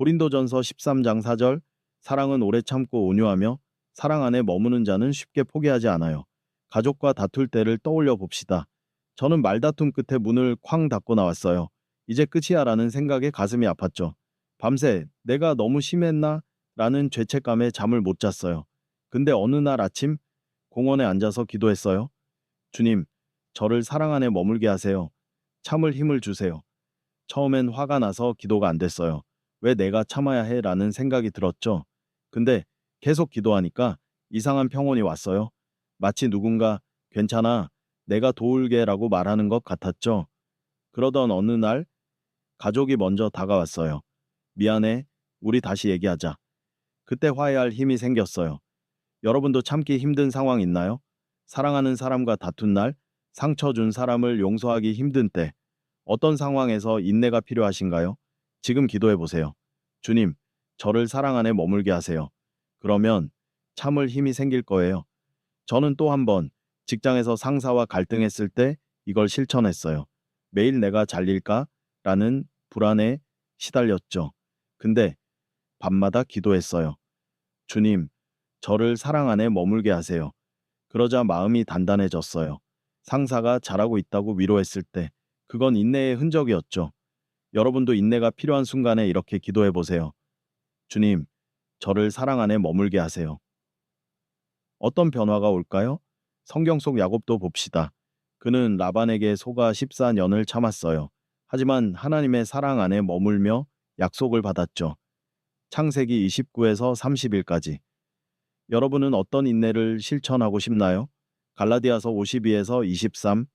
고린도전서 13장 4절, 사랑은 오래 참고 온유하며 사랑 안에 머무는 자는 쉽게 포기하지 않아요. 가족과 다툴 때를 떠올려 봅시다. 저는 말다툼 끝에 문을 쾅 닫고 나왔어요. 이제 끝이야 라는 생각에 가슴이 아팠죠. 밤새 내가 너무 심했나? 라는 죄책감에 잠을 못 잤어요. 근데 어느 날 아침 공원에 앉아서 기도했어요. 주님, 저를 사랑 안에 머물게 하세요. 참을 힘을 주세요. 처음엔 화가 나서 기도가 안 됐어요. 왜 내가 참아야 해? 라는 생각이 들었죠. 근데 계속 기도하니까 이상한 평온이 왔어요. 마치 누군가 괜찮아, 내가 도울게 라고 말하는 것 같았죠. 그러던 어느 날 가족이 먼저 다가왔어요. 미안해, 우리 다시 얘기하자. 그때 화해할 힘이 생겼어요. 여러분도 참기 힘든 상황 있나요? 사랑하는 사람과 다툰 날, 상처 준 사람을 용서하기 힘든 때, 어떤 상황에서 인내가 필요하신가요? 지금 기도해 보세요. 주님, 저를 사랑 안에 머물게 하세요. 그러면 참을 힘이 생길 거예요. 저는 또 한 번 직장에서 상사와 갈등했을 때 이걸 실천했어요. 매일 내가 잘릴까? 라는 불안에 시달렸죠. 근데 밤마다 기도했어요. 주님, 저를 사랑 안에 머물게 하세요. 그러자 마음이 단단해졌어요. 상사가 잘하고 있다고 위로했을 때, 그건 인내의 흔적이었죠. 여러분도 인내가 필요한 순간에 이렇게 기도해 보세요. 주님, 저를 사랑 안에 머물게 하세요. 어떤 변화가 올까요? 성경 속 야곱도 봅시다. 그는 라반에게 속아 14년을 참았어요. 하지만 하나님의 사랑 안에 머물며 약속을 받았죠. 창세기 29에서 30일까지. 여러분은 어떤 인내를 실천하고 싶나요? 갈라디아서 52에서 23.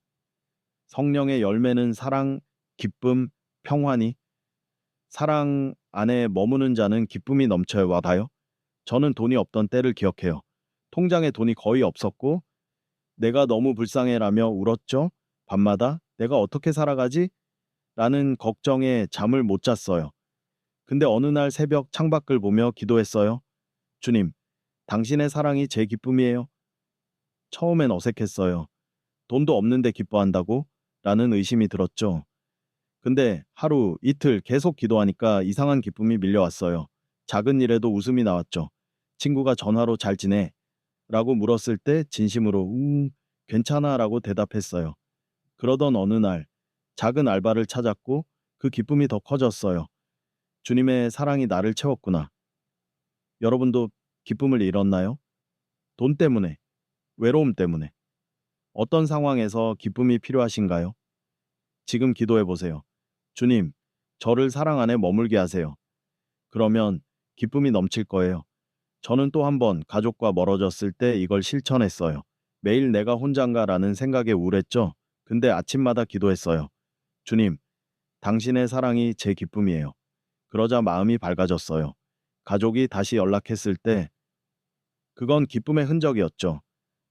성령의 열매는 사랑, 기쁨, 평화니. 사랑 안에 머무는 자는 기쁨이 넘쳐요. 와봐요. 저는 돈이 없던 때를 기억해요. 통장에 돈이 거의 없었고 내가 너무 불쌍해라며 울었죠. 밤마다 내가 어떻게 살아가지? 라는 걱정에 잠을 못 잤어요. 근데 어느 날 새벽 창밖을 보며 기도했어요. 주님, 당신의 사랑이 제 기쁨이에요. 처음엔 어색했어요. 돈도 없는데 기뻐한다고? 라는 의심이 들었죠. 근데 하루, 이틀 계속 기도하니까 이상한 기쁨이 밀려왔어요. 작은 일에도 웃음이 나왔죠. 친구가 전화로 잘 지내? 라고 물었을 때 진심으로 괜찮아 라고 대답했어요. 그러던 어느 날 작은 알바를 찾았고 그 기쁨이 더 커졌어요. 주님의 사랑이 나를 채웠구나. 여러분도 기쁨을 잃었나요? 돈 때문에, 외로움 때문에. 어떤 상황에서 기쁨이 필요하신가요? 지금 기도해 보세요. 주님, 저를 사랑 안에 머물게 하세요. 그러면 기쁨이 넘칠 거예요. 저는 또 한 번 가족과 멀어졌을 때 이걸 실천했어요. 매일 내가 혼잔가라는 생각에 우울했죠. 근데 아침마다 기도했어요. 주님, 당신의 사랑이 제 기쁨이에요. 그러자 마음이 밝아졌어요. 가족이 다시 연락했을 때 그건 기쁨의 흔적이었죠.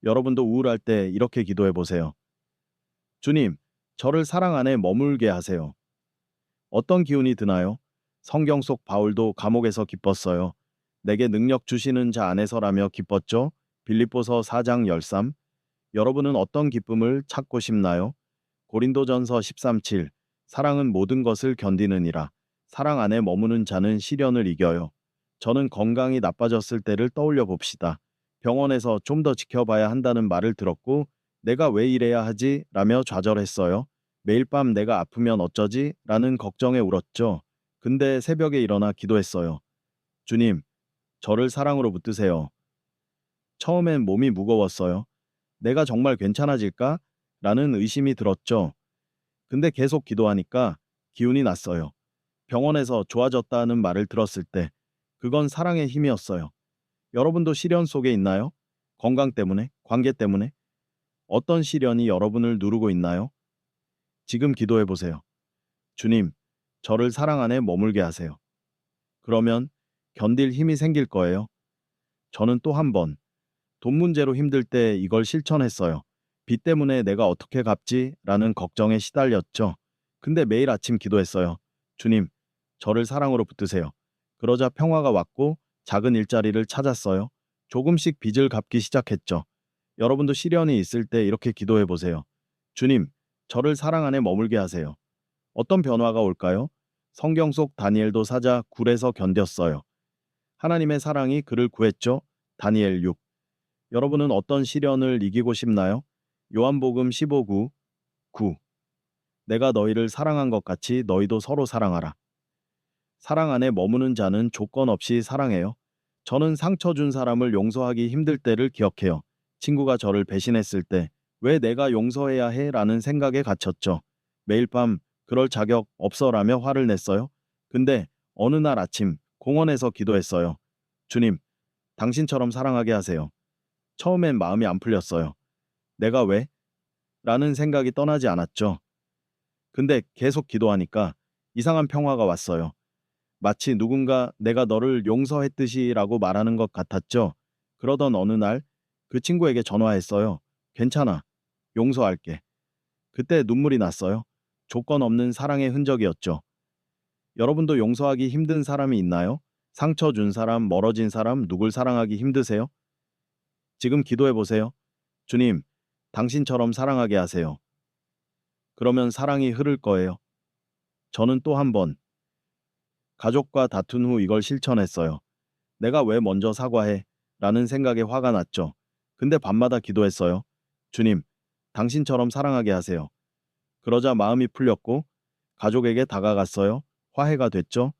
여러분도 우울할 때 이렇게 기도해 보세요. 주님, 저를 사랑 안에 머물게 하세요. 어떤 기운이 드나요? 성경 속 바울도 감옥에서 기뻤어요. 내게 능력 주시는 자 안에서라며 기뻤죠? 빌립보서 4장 13. 여러분은 어떤 기쁨을 찾고 싶나요? 고린도전서 13:7. 사랑은 모든 것을 견디느니라. 사랑 안에 머무는 자는 시련을 이겨요. 저는 건강이 나빠졌을 때를 떠올려 봅시다. 병원에서 좀 더 지켜봐야 한다는 말을 들었고 내가 왜 이래야 하지? 라며 좌절했어요. 매일 밤 내가 아프면 어쩌지? 라는 걱정에 울었죠. 근데 새벽에 일어나 기도했어요. 주님, 저를 사랑으로 붙드세요. 처음엔 몸이 무거웠어요. 내가 정말 괜찮아질까? 라는 의심이 들었죠. 근데 계속 기도하니까 기운이 났어요. 병원에서 좋아졌다는 말을 들었을 때 그건 사랑의 힘이었어요. 여러분도 시련 속에 있나요? 건강 때문에? 관계 때문에? 어떤 시련이 여러분을 누르고 있나요? 지금 기도해 보세요. 주님, 저를 사랑 안에 머물게 하세요. 그러면 견딜 힘이 생길 거예요. 저는 또 한 번 돈 문제로 힘들 때 이걸 실천했어요. 빚 때문에 내가 어떻게 갚지? 라는 걱정에 시달렸죠. 근데 매일 아침 기도했어요. 주님, 저를 사랑으로 붙드세요. 그러자 평화가 왔고 작은 일자리를 찾았어요. 조금씩 빚을 갚기 시작했죠. 여러분도 시련이 있을 때 이렇게 기도해 보세요. 주님, 저를 사랑 안에 머물게 하세요. 어떤 변화가 올까요? 성경 속 다니엘도 사자 굴에서 견뎠어요. 하나님의 사랑이 그를 구했죠. 다니엘 6. 여러분은 어떤 시련을 이기고 싶나요? 요한복음 15구 9. 내가 너희를 사랑한 것 같이 너희도 서로 사랑하라. 사랑 안에 머무는 자는 조건 없이 사랑해요. 저는 상처 준 사람을 용서하기 힘들 때를 기억해요. 친구가 저를 배신했을 때 왜 내가 용서해야 해? 라는 생각에 갇혔죠. 매일 밤 그럴 자격 없어라며 화를 냈어요. 근데 어느 날 아침 공원에서 기도했어요. 주님, 당신처럼 사랑하게 하세요. 처음엔 마음이 안 풀렸어요. 내가 왜? 라는 생각이 떠나지 않았죠. 근데 계속 기도하니까 이상한 평화가 왔어요. 마치 누군가 내가 너를 용서했듯이라고 말하는 것 같았죠. 그러던 어느 날 그 친구에게 전화했어요. 괜찮아. 용서할게. 그때 눈물이 났어요. 조건 없는 사랑의 흔적이었죠. 여러분도 용서하기 힘든 사람이 있나요? 상처 준 사람, 멀어진 사람, 누굴 사랑하기 힘드세요? 지금 기도해 보세요. 주님, 당신처럼 사랑하게 하세요. 그러면 사랑이 흐를 거예요. 저는 또 한 번 가족과 다툰 후 이걸 실천했어요. 내가 왜 먼저 사과해? 라는 생각에 화가 났죠. 근데 밤마다 기도했어요. 주님, 당신처럼 사랑하게 하세요. 그러자 마음이 풀렸고 가족에게 다가갔어요. 화해가 됐죠.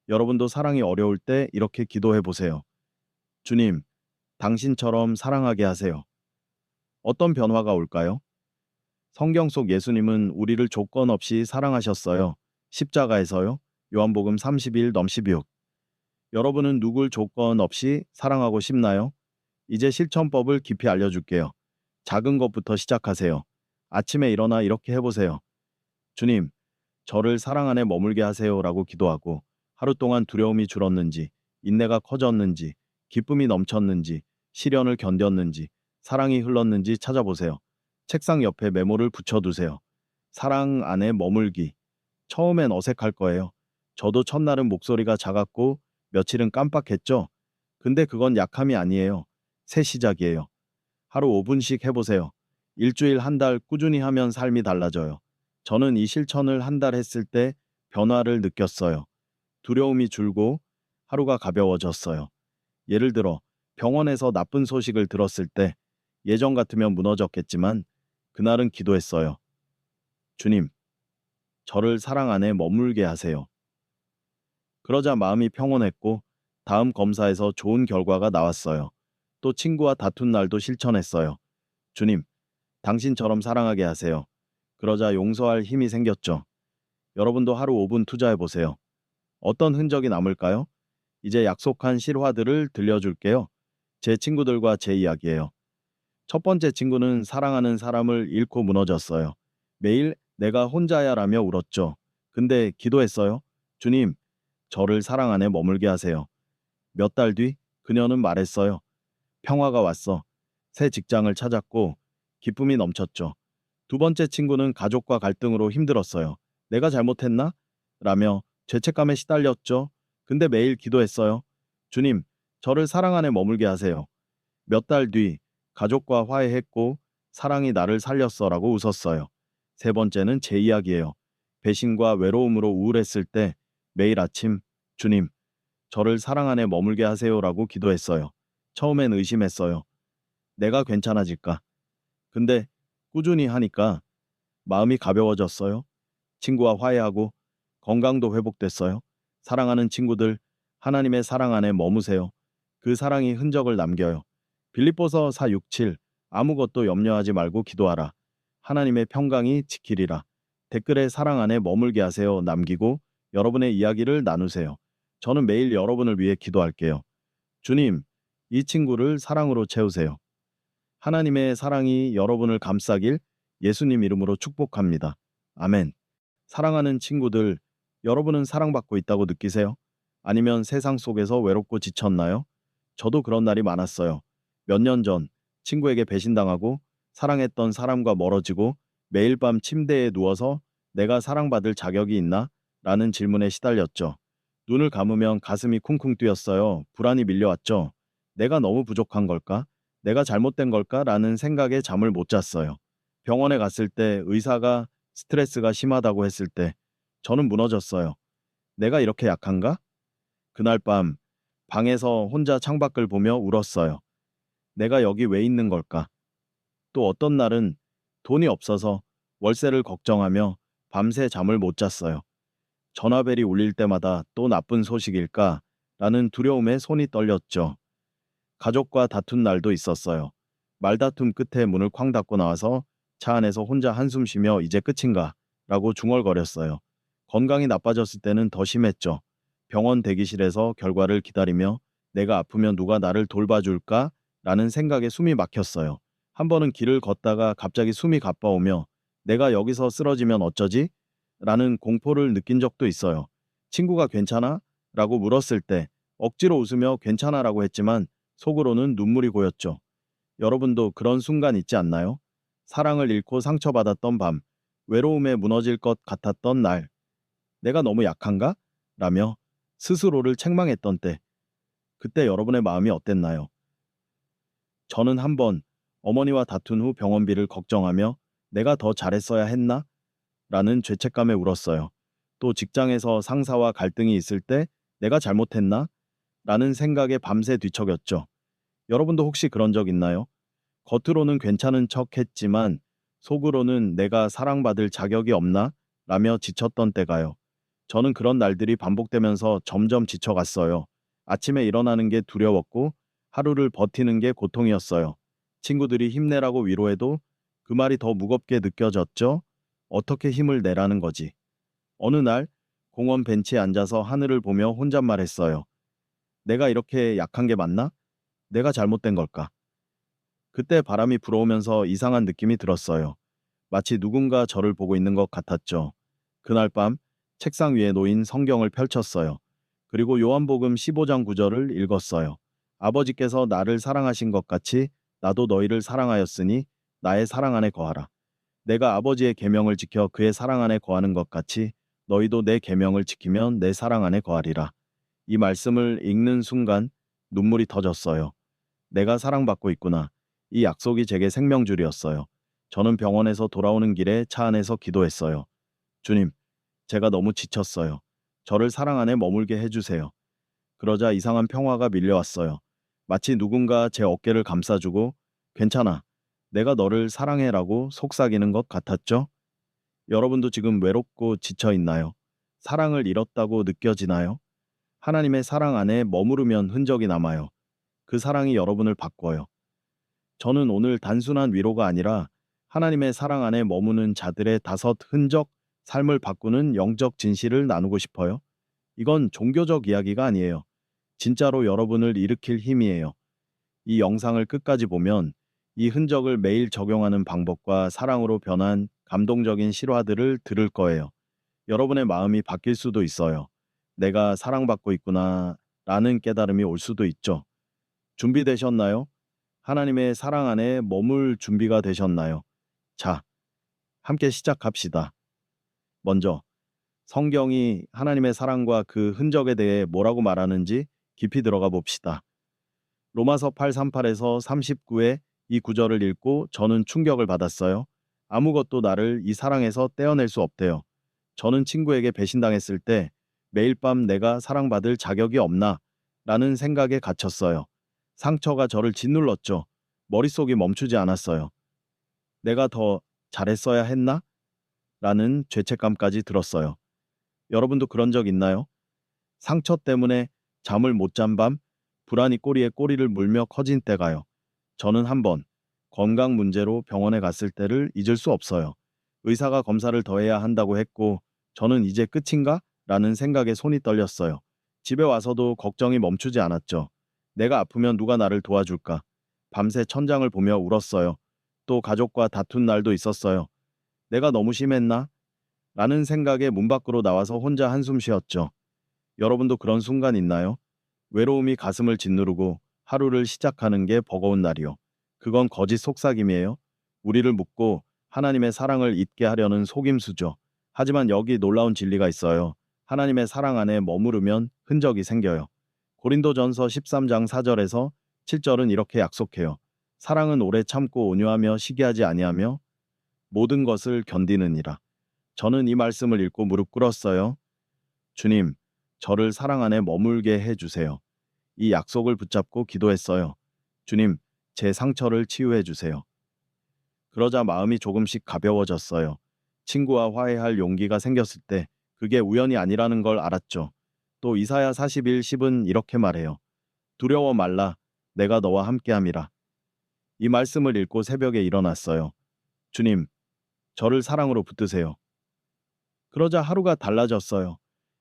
여러분도 사랑이 어려울 때 이렇게 기도해 보세요. 주님, 당신처럼 사랑하게 하세요. 어떤 변화가 올까요? 성경 속 예수님은 우리를 조건 없이 사랑하셨어요. 십자가에서요. 요한복음 30일 넘16. 여러분은 누굴 조건 없이 사랑하고 싶나요? 이제 실천법을 깊이 알려줄게요. 작은 것부터 시작하세요. 아침에 일어나 이렇게 해보세요. 주님, 저를 사랑 안에 머물게 하세요라고 기도하고 하루 동안 두려움이 줄었는지, 인내가 커졌는지, 기쁨이 넘쳤는지, 시련을 견뎠는지, 사랑이 흘렀는지 찾아보세요. 책상 옆에 메모를 붙여두세요. 사랑 안에 머물기. 처음엔 어색할 거예요. 저도 첫날은 목소리가 작았고 며칠은 깜빡했죠. 근데 그건 약함이 아니에요. 새 시작이에요. 하루 5분씩 해보세요. 일주일 한 달 꾸준히 하면 삶이 달라져요. 저는 이 실천을 한 달 했을 때 변화를 느꼈어요. 두려움이 줄고 하루가 가벼워졌어요. 예를 들어 병원에서 나쁜 소식을 들었을 때 예전 같으면 무너졌겠지만 그날은 기도했어요. 주님, 저를 사랑 안에 머물게 하세요. 그러자 마음이 평온했고 다음 검사에서 좋은 결과가 나왔어요. 또 친구와 다툰 날도 실천했어요. 주님, 당신처럼 사랑하게 하세요. 그러자 용서할 힘이 생겼죠. 여러분도 하루 5분 투자해 보세요. 어떤 흔적이 남을까요? 이제 약속한 실화들을 들려줄게요. 제 친구들과 제 이야기예요. 첫 번째 친구는 사랑하는 사람을 잃고 무너졌어요. 매일 내가 혼자야라며 울었죠. 근데 기도했어요. 주님, 저를 사랑 안에 머물게 하세요. 몇 달 뒤 그녀는 말했어요. 평화가 왔어. 새 직장을 찾았고 기쁨이 넘쳤죠. 두 번째 친구는 가족과 갈등으로 힘들었어요. 내가 잘못했나? 라며 죄책감에 시달렸죠. 근데 매일 기도했어요. 주님, 저를 사랑 안에 머물게 하세요. 몇 달 뒤 가족과 화해했고 사랑이 나를 살렸어라고 웃었어요. 세 번째는 제 이야기예요. 배신과 외로움으로 우울했을 때 매일 아침 주님, 저를 사랑 안에 머물게 하세요라고 기도했어요. 처음엔 의심했어요. 내가 괜찮아질까? 근데 꾸준히 하니까 마음이 가벼워졌어요. 친구와 화해하고 건강도 회복됐어요. 사랑하는 친구들, 하나님의 사랑 안에 머무세요. 그 사랑이 흔적을 남겨요. 빌립보서 4:6-7 아무것도 염려하지 말고 기도하라. 하나님의 평강이 지키리라. 댓글에 사랑 안에 머물게 하세요 남기고 여러분의 이야기를 나누세요. 저는 매일 여러분을 위해 기도할게요. 주님, 이 친구를 사랑으로 채우세요. 하나님의 사랑이 여러분을 감싸길 예수님 이름으로 축복합니다. 아멘. 사랑하는 친구들, 여러분은 사랑받고 있다고 느끼세요? 아니면 세상 속에서 외롭고 지쳤나요? 저도 그런 날이 많았어요. 몇 년 전 친구에게 배신당하고 사랑했던 사람과 멀어지고 매일 밤 침대에 누워서 내가 사랑받을 자격이 있나? 라는 질문에 시달렸죠. 눈을 감으면 가슴이 쿵쿵 뛰었어요. 불안이 밀려왔죠. 내가 너무 부족한 걸까? 내가 잘못된 걸까? 라는 생각에 잠을 못 잤어요. 병원에 갔을 때 의사가 스트레스가 심하다고 했을 때 저는 무너졌어요. 내가 이렇게 약한가? 그날 밤 방에서 혼자 창밖을 보며 울었어요. 내가 여기 왜 있는 걸까? 또 어떤 날은 돈이 없어서 월세를 걱정하며 밤새 잠을 못 잤어요. 전화벨이 울릴 때마다 또 나쁜 소식일까? 라는 두려움에 손이 떨렸죠. 가족과 다툰 날도 있었어요. 말다툼 끝에 문을 쾅 닫고 나와서 차 안에서 혼자 한숨 쉬며 이제 끝인가? 라고 중얼거렸어요. 건강이 나빠졌을 때는 더 심했죠. 병원 대기실에서 결과를 기다리며 내가 아프면 누가 나를 돌봐줄까? 라는 생각에 숨이 막혔어요. 한 번은 길을 걷다가 갑자기 숨이 가빠오며 내가 여기서 쓰러지면 어쩌지? 라는 공포를 느낀 적도 있어요. 친구가 괜찮아? 라고 물었을 때 억지로 웃으며 괜찮아 라고 했지만 속으로는 눈물이 고였죠. 여러분도 그런 순간 있지 않나요? 사랑을 잃고 상처받았던 밤, 외로움에 무너질 것 같았던 날, 내가 너무 약한가? 라며 스스로를 책망했던 때, 그때 여러분의 마음이 어땠나요? 저는 한 번 어머니와 다툰 후 병원비를 걱정하며 내가 더 잘했어야 했나? 라는 죄책감에 울었어요. 또 직장에서 상사와 갈등이 있을 때 내가 잘못했나? 라는 생각에 밤새 뒤척였죠. 여러분도 혹시 그런 적 있나요? 겉으로는 괜찮은 척 했지만 속으로는 내가 사랑받을 자격이 없나? 라며 지쳤던 때가요. 저는 그런 날들이 반복되면서 점점 지쳐갔어요. 아침에 일어나는 게 두려웠고 하루를 버티는 게 고통이었어요. 친구들이 힘내라고 위로해도 그 말이 더 무겁게 느껴졌죠? 어떻게 힘을 내라는 거지? 어느 날 공원 벤치에 앉아서 하늘을 보며 혼잣말했어요. 내가 이렇게 약한 게 맞나? 내가 잘못된 걸까? 그때 바람이 불어오면서 이상한 느낌이 들었어요. 마치 누군가 저를 보고 있는 것 같았죠. 그날 밤 책상 위에 놓인 성경을 펼쳤어요. 그리고 요한복음 15장 9절을 읽었어요. 아버지께서 나를 사랑하신 것 같이 나도 너희를 사랑하였으니 나의 사랑 안에 거하라. 내가 아버지의 계명을 지켜 그의 사랑 안에 거하는 것 같이 너희도 내 계명을 지키면 내 사랑 안에 거하리라. 이 말씀을 읽는 순간 눈물이 터졌어요. 내가 사랑받고 있구나. 이 약속이 제게 생명줄이었어요. 저는 병원에서 돌아오는 길에 차 안에서 기도했어요. 주님, 제가 너무 지쳤어요. 저를 사랑 안에 머물게 해주세요. 그러자 이상한 평화가 밀려왔어요. 마치 누군가 제 어깨를 감싸주고 괜찮아. 내가 너를 사랑해라고 속삭이는 것 같았죠? 여러분도 지금 외롭고 지쳐 있나요? 사랑을 잃었다고 느껴지나요? 하나님의 사랑 안에 머무르면 흔적이 남아요. 그 사랑이 여러분을 바꿔요. 저는 오늘 단순한 위로가 아니라 하나님의 사랑 안에 머무는 자들의 다섯 흔적, 삶을 바꾸는 영적 진실을 나누고 싶어요. 이건 종교적 이야기가 아니에요. 진짜로 여러분을 일으킬 힘이에요. 이 영상을 끝까지 보면 이 흔적을 매일 적용하는 방법과 사랑으로 변한 감동적인 실화들을 들을 거예요. 여러분의 마음이 바뀔 수도 있어요. 내가 사랑받고 있구나 라는 깨달음이 올 수도 있죠. 준비되셨나요? 하나님의 사랑 안에 머물 준비가 되셨나요? 자, 함께 시작합시다. 먼저, 성경이 하나님의 사랑과 그 흔적에 대해 뭐라고 말하는지 깊이 들어가 봅시다. 로마서 8:38에서 39의 이 구절을 읽고 저는 충격을 받았어요. 아무것도 나를 이 사랑에서 떼어낼 수 없대요. 저는 친구에게 배신당했을 때 매일 밤 내가 사랑받을 자격이 없나? 라는 생각에 갇혔어요. 상처가 저를 짓눌렀죠. 머릿속이 멈추지 않았어요. 내가 더 잘했어야 했나? 라는 죄책감까지 들었어요. 여러분도 그런 적 있나요? 상처 때문에 잠을 못 잔 밤, 불안이 꼬리에 꼬리를 물며 커진 때가요. 저는 한 번 건강 문제로 병원에 갔을 때를 잊을 수 없어요. 의사가 검사를 더 해야 한다고 했고, 저는 이제 끝인가? 라는 생각에 손이 떨렸어요. 집에 와서도 걱정이 멈추지 않았죠. 내가 아프면 누가 나를 도와줄까? 밤새 천장을 보며 울었어요. 또 가족과 다툰 날도 있었어요. 내가 너무 심했나? 라는 생각에 문 밖으로 나와서 혼자 한숨 쉬었죠. 여러분도 그런 순간 있나요? 외로움이 가슴을 짓누르고 하루를 시작하는 게 버거운 날이요. 그건 거짓 속삭임이에요. 우리를 묶고 하나님의 사랑을 잊게 하려는 속임수죠. 하지만 여기 놀라운 진리가 있어요. 하나님의 사랑 안에 머무르면 흔적이 생겨요. 고린도전서 13장 4절에서 7절은 이렇게 약속해요. 사랑은 오래 참고 온유하며 시기하지 아니하며 모든 것을 견디느니라. 저는 이 말씀을 읽고 무릎 꿇었어요. 주님, 저를 사랑 안에 머물게 해 주세요. 이 약속을 붙잡고 기도했어요. 주님, 제 상처를 치유해 주세요. 그러자 마음이 조금씩 가벼워졌어요. 친구와 화해할 용기가 생겼을 때 그게 우연이 아니라는 걸 알았죠. 또 이사야 41:10은 이렇게 말해요. 두려워 말라. 내가 너와 함께함이라. 이 말씀을 읽고 새벽에 일어났어요. 주님, 저를 사랑으로 붙드세요. 그러자 하루가 달라졌어요.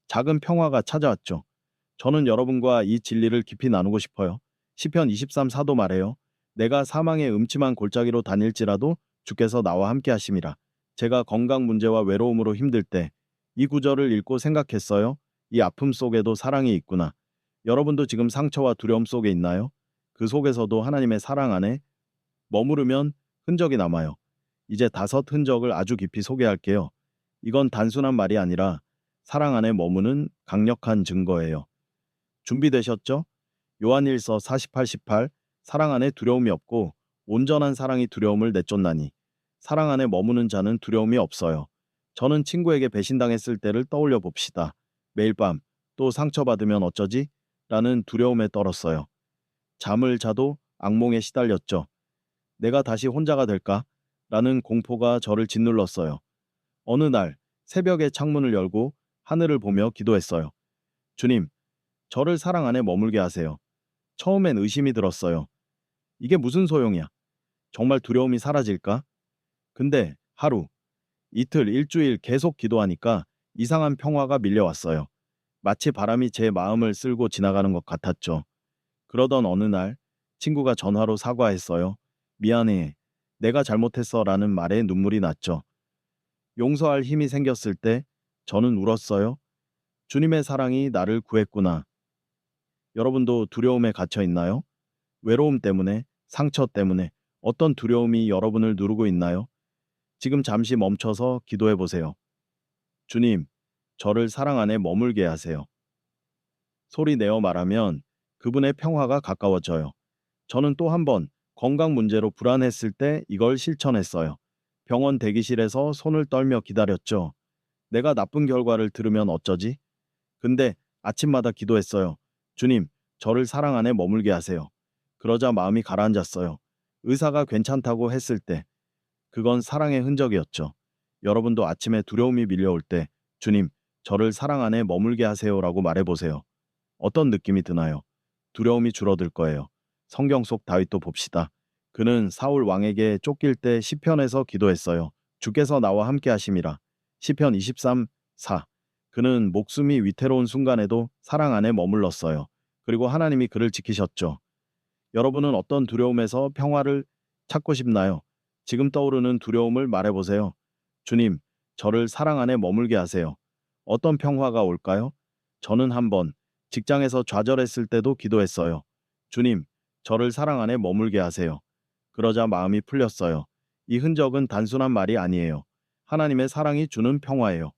작은 평화가 찾아왔죠. 저는 여러분과 이 진리를 깊이 나누고 싶어요. 시편 23:4도 말해요. 내가 사망의 음침한 골짜기로 다닐지라도 주께서 나와 함께 하심이라. 제가 건강 문제와 외로움으로 힘들 때 이 구절을 읽고 생각했어요. 이 아픔 속에도 사랑이 있구나. 여러분도 지금 상처와 두려움 속에 있나요? 그 속에서도 하나님의 사랑 안에 머무르면 흔적이 남아요. 이제 5 흔적을 아주 깊이 소개할게요. 이건 단순한 말이 아니라 사랑 안에 머무는 강력한 증거예요. 준비되셨죠? 요한일서 48:18 사랑 안에 두려움이 없고 온전한 사랑이 두려움을 내쫓나니 사랑 안에 머무는 자는 두려움이 없어요. 저는 친구에게 배신당했을 때를 떠올려 봅시다. 매일 밤 또 상처받으면 어쩌지? 라는 두려움에 떨었어요. 잠을 자도 악몽에 시달렸죠. 내가 다시 혼자가 될까? 라는 공포가 저를 짓눌렀어요. 어느 날 새벽에 창문을 열고 하늘을 보며 기도했어요. 주님, 저를 사랑 안에 머물게 하세요. 처음엔 의심이 들었어요. 이게 무슨 소용이야? 정말 두려움이 사라질까? 근데 하루, 이틀, 일주일 계속 기도하니까 이상한 평화가 밀려왔어요. 마치 바람이 제 마음을 쓸고 지나가는 것 같았죠. 그러던 어느 날 친구가 전화로 사과했어요. 미안해. 내가 잘못했어 라는 말에 눈물이 났죠. 용서할 힘이 생겼을 때 저는 울었어요. 주님의 사랑이 나를 구했구나. 여러분도 두려움에 갇혀 있나요? 외로움 때문에, 상처 때문에 어떤 두려움이 여러분을 누르고 있나요? 지금 잠시 멈춰서 기도해 보세요. 주님, 저를 사랑 안에 머물게 하세요. 소리 내어 말하면 그분의 평화가 가까워져요. 저는 또 한 번 건강 문제로 불안했을 때 이걸 실천했어요. 병원 대기실에서 손을 떨며 기다렸죠. 내가 나쁜 결과를 들으면 어쩌지? 근데 아침마다 기도했어요. 주님, 저를 사랑 안에 머물게 하세요. 그러자 마음이 가라앉았어요. 의사가 괜찮다고 했을 때 그건 사랑의 흔적이었죠. 여러분도 아침에 두려움이 밀려올 때 주님, 저를 사랑 안에 머물게 하세요라고 말해보세요. 어떤 느낌이 드나요? 두려움이 줄어들 거예요. 성경 속 다윗도 봅시다. 그는 사울 왕에게 쫓길 때 시편에서 기도했어요. 주께서 나와 함께 하심이라. 시편 23:4. 그는 목숨이 위태로운 순간에도 사랑 안에 머물렀어요. 그리고 하나님이 그를 지키셨죠. 여러분은 어떤 두려움에서 평화를 찾고 싶나요? 지금 떠오르는 두려움을 말해보세요. 주님, 저를 사랑 안에 머물게 하세요. 어떤 평화가 올까요? 저는 한번 직장에서 좌절했을 때도 기도했어요. 주님, 저를 사랑 안에 머물게 하세요. 그러자 마음이 풀렸어요. 이 흔적은 단순한 말이 아니에요. 하나님의 사랑이 주는 평화예요.